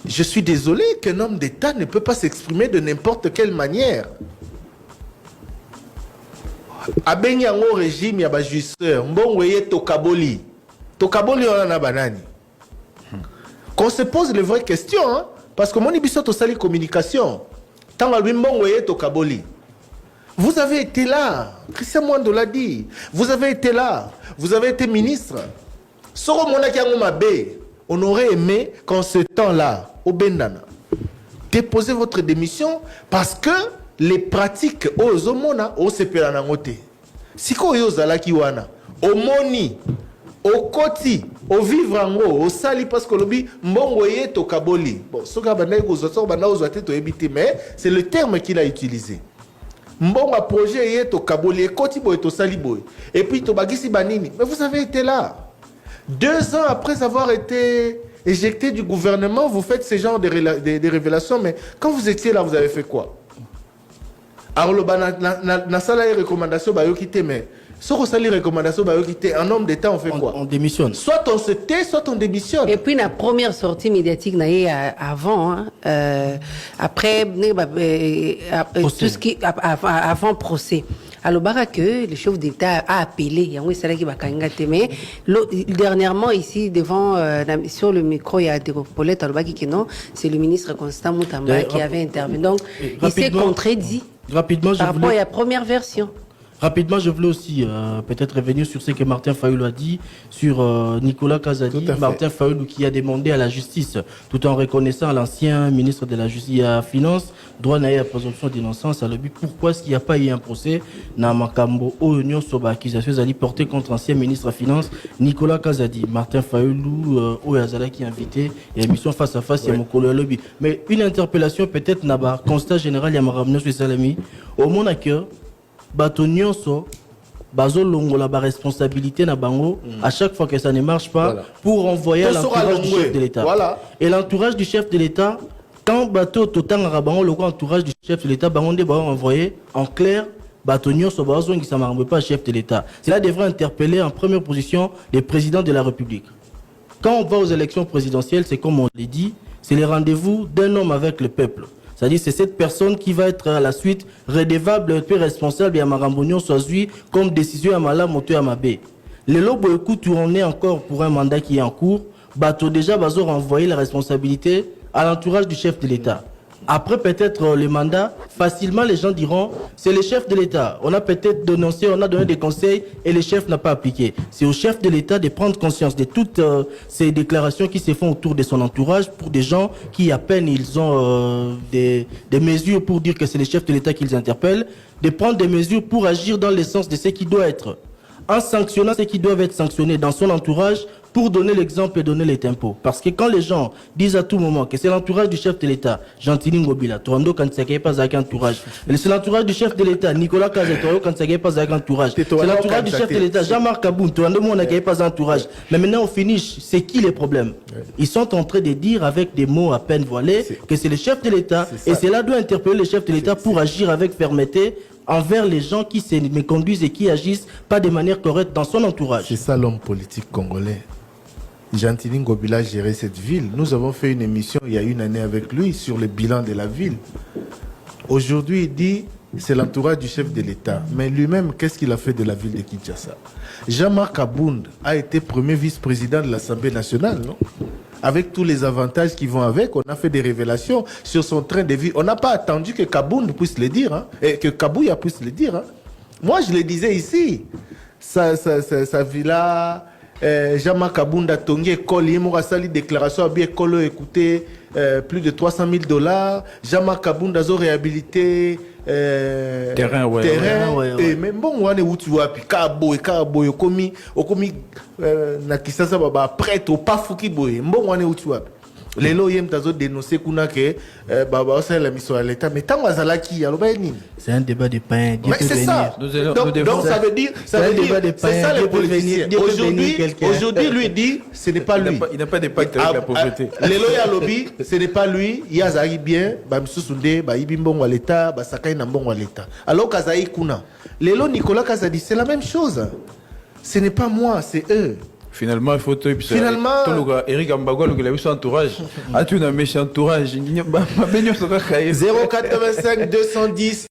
Je suis désolé qu'un homme d'État ne peut pas s'exprimer de n'importe quelle manière. Abengi yango régime ya ba jusseur, mbongweye tokaboli. Tokaboli on a banani. Qu'on se pose les vraies questions, hein? Parce que mon ibiso to sali communication. Tant à lui mbongweye tokaboli. Vous avez été là, Christian Mwando l'a dit. Vous avez été là, vous avez été ministre. Soro monaki yango mabe. On aurait aimé qu'en ce temps-là, au Bendana, déposez votre démission parce que les pratiques aux homona au sepelanangote. Siko yo zalaki wana, au moni, au koti, au vivre ango, au sali parce que lobi mbongoye to kaboli. Bon, soka banda ko zoto banda ozwate to ebiti, mais c'est le terme qu'il a utilisé. Mbongo projet ye to kaboli, koti boy to sali boy. Et puis to bagisi banini. Mais vous avez été là. 2 ans après avoir été éjecté du gouvernement, vous faites ce genre de révélations, mais quand vous étiez là, vous avez fait quoi? Alors, na sala recommandation, bah, mais sur les recommandations, bah, un homme d'État, on fait quoi? On démissionne. Soit on se tait, soit on démissionne. Et puis, la première sortie médiatique, avant, hein, après, tout ce qui, avant procès. Alors, que le chef d'État a appelé, mais dernièrement, ici, devant, sur le micro, il y a des Paulette c'est le ministre Constant Moutamba qui avait intervenu. Donc, il s'est contredit par rapport à la première version. Rapidement, je voulais aussi peut-être revenir sur ce que Martin Fayoulou a dit sur Nicolas Kazadi. Martin Fayoulou qui a demandé à la justice, tout en reconnaissant l'ancien ministre de la Justice et à la Finance, droit à la présomption d'innocence, à l'objet. Pourquoi est-ce qu'il n'y a pas eu un procès dans Makambo au Union sur l'accusation à portée contre l'ancien ministre de la Finance, Nicolas Kazadi? Martin Fayoulou, au Yazala qui est invité, et émission face à face, il y a Mokolo lobby. Mais une interpellation peut-être n'a pas constat général, il y a Marabno sur Salami, au monde à cœur. Bato nyonso bazo longola ba responsabilité na bango à chaque fois que ça ne marche pas pour envoyer à l'entourage du chef de l'État. Et l'entourage du chef de l'État, quand bato totan rabango le entourage du chef de l'État bango ba envoyer en clair bato nyonso bazo ngi ça marche pas chef de l'État. Cela devrait interpeller en première position les présidents de la République. Quand on va aux élections présidentielles, c'est comme on l'a dit, c'est les rendez-vous d'un homme avec le peuple. C'est-à-dire c'est cette personne qui va être à la suite redevable et responsable et à Marambonio soit comme décision à Mala Moto à Mabé. Les lobes écoute tourner encore pour un mandat qui est en cours, bateau déjà bazo renvoyer la responsabilité à l'entourage du chef de l'État. Après peut-être le mandat, facilement les gens diront c'est le chef de l'État. On a peut-être dénoncé, on a donné des conseils et le chef n'a pas appliqué. C'est au chef de l'État de prendre conscience de toutes ces déclarations qui se font autour de son entourage pour des gens qui à peine ils ont des mesures pour dire que c'est le chef de l'État qu'ils interpellent, de prendre des mesures pour agir dans le sens de ce qui doit être. En sanctionnant ceux qui doivent être sanctionnés dans son entourage pour donner l'exemple et donner les tempos. Parce que quand les gens disent à tout moment que c'est l'entourage du chef de l'État, Gentili Ngobila, Tourando Kansake pas avec entourage. C'est l'entourage du chef de l'État, Nicolas Kazeto Kansake pas avec entourage. C'est l'entourage du chef de l'État, Jean-Marc Aboun, Tourando Monakay pas entourage. Mais maintenant au finish, c'est qui les problèmes? Ils sont en train de dire avec des mots à peine voilés que c'est le chef de l'État et cela doit interpeller le chef de l'État pour agir avec fermeté envers les gens qui se méconduisent et qui agissent pas de manière correcte dans son entourage. C'est ça l'homme politique congolais. Gentili Ngobila gérait cette ville. Nous avons fait une émission il y a 1 année avec lui sur le bilan de la ville. Aujourd'hui, il dit c'est l'entourage du chef de l'État. Mais lui-même, qu'est-ce qu'il a fait de la ville de Kinshasa? Jean-Marc Abound a été premier vice-président de l'Assemblée nationale, non? Avec tous les avantages qui vont avec, on a fait des révélations sur son train de vie. On n'a pas attendu que Kabound puisse le dire, hein, et que Kabouya puisse le dire. Hein. Moi, je le disais ici. Sa villa, Jean-Marc Kabound a tongué école, il m'a sali déclaration à bien école, écoutez, plus de $300,000. Jean-Marc Kabound a réhabilité terrain, et même bon, on est où tu vois, puis Kaboy, okomi, na kisasa baba prêtre au pas fouki boy, bon, on est où tu vois. Les loyers tazo dénoncé kuna que baba ça la mission à l'état mais tant wazala qui alors ben nini c'est un débat de pain. Mais c'est ça. Donc ça veut dire c'est ça le politicien. Aujourd'hui lui dit ce n'est pas lui. Il n'a pas de pacte avec la pauvreté. Les loyers lobby ce n'est pas lui, yazari bien ba msusunde ba ibimbongo à l'état ba sakai na mbongo à l'état. Alors Kazai kuna. Les loyers Nicolas Kazadi c'est la même chose. Ce n'est pas moi, c'est eux. Finalement, il faut tout. Finalement, Eric Ambagua, il a son entourage. Ah, tu as un méchant entourage. 085 210